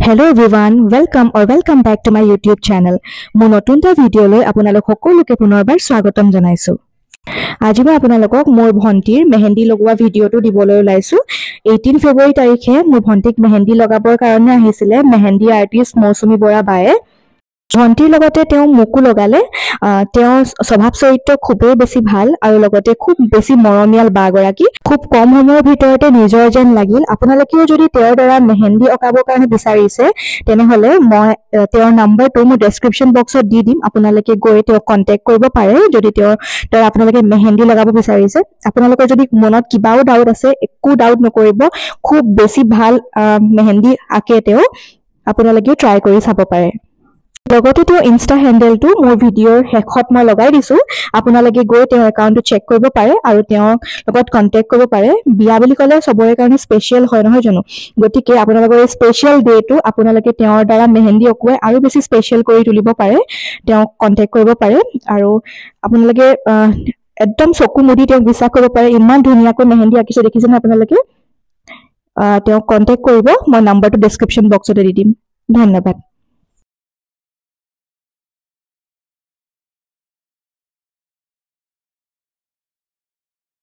Hello everyone, welcome back to my YouTube channel. মোৰ নতুন এটা ভিডিঅ'লৈ আপোনালোক সকলোকে পুনৰবাৰ স্বাগতম জনাইছো। আজি মই আপোনালোকক মোৰ ভণ্টিৰ মেহেন্দি লগোৱা ভিডিঅ'টো দিবলৈ ওলাইছো। 18 ফেব্ৰুৱাৰী তাৰিখে মোৰ ভণ্টিক মেহেন্দি লগাবৰ কাৰণে আহিছিলে মেহেন্দি আৰ্টিষ্ট মৌচুমী বৰা বায়ে। ভণ্টিৰ লগতে তেওঁ মুকু লগালে। তেওঁ স্বভাৱ চৰিত্ৰ খুবেই বেছি ভাল আৰু লগতে খুব বেছি মৰমীয়াল বাগৰাকী। খুব কম সময়ৰ ভিতৰতে নিজৰ যেন লাগিল। আপোনালোকেও যদি তেওঁৰ দ্বাৰা মেহেন্দি অঁকাবৰ কাৰণে বিচাৰিছে তেনেহলে মই তেওঁৰ নম্বৰটো মোৰ ডেছক্ৰিপশ্যন বক্সত দি দিম। আপোনালোকে গৈ তেওঁক কণ্টেক্ট কৰিব পাৰে যদি তেওঁৰ দ্বাৰা আপোনালোকে মেহেন্দি লগাব বিচাৰিছে। আপোনালোকৰ যদি মনত কিবাও ডাউট আছে একো ডাউট নকৰিব, খুব বেছি ভাল মেহেন্দি আঁকে তেওঁ। আপোনালোকেও ট্ৰাই কৰি চাব পাৰে। লগতে তেওঁ ইনষ্টা হেণ্ডেলটো মোৰ ভিডিঅ'ৰ শেষত মই লগাই দিছো। আপোনালোকে গৈ তেওঁৰ একাউণ্টটো চেক কৰিব পাৰে আৰু তেওঁৰ লগত কণ্টেক্ট কৰিব পাৰে। বিয়া বুলি ক'লে চবৰে কাৰণে স্পেচিয়েল হয় নহয় জানো, গতিকে আপোনালোকৰ এই স্পেচিয়েল ডেটো আপোনালোকে তেওঁৰ দ্বাৰা মেহেন্দি অঁকুৱাই আৰু বেছি স্পেচিয়েল কৰি তুলিব পাৰে। তেওঁক কণ্টেক্ট কৰিব পাৰে আৰু আপোনালোকে একদম চকু মুদি তেওঁক বিশ্বাস কৰিব পাৰে। ইমান ধুনীয়াকৈ মেহেন্দি আঁকিছে দেখিছেনে আপোনালোকে। তেওঁক কণ্টেক্ট কৰিব, মই নাম্বাৰটো ডেছক্ৰিপশ্যন বক্সতে দি দিম। ধন্যবাদ।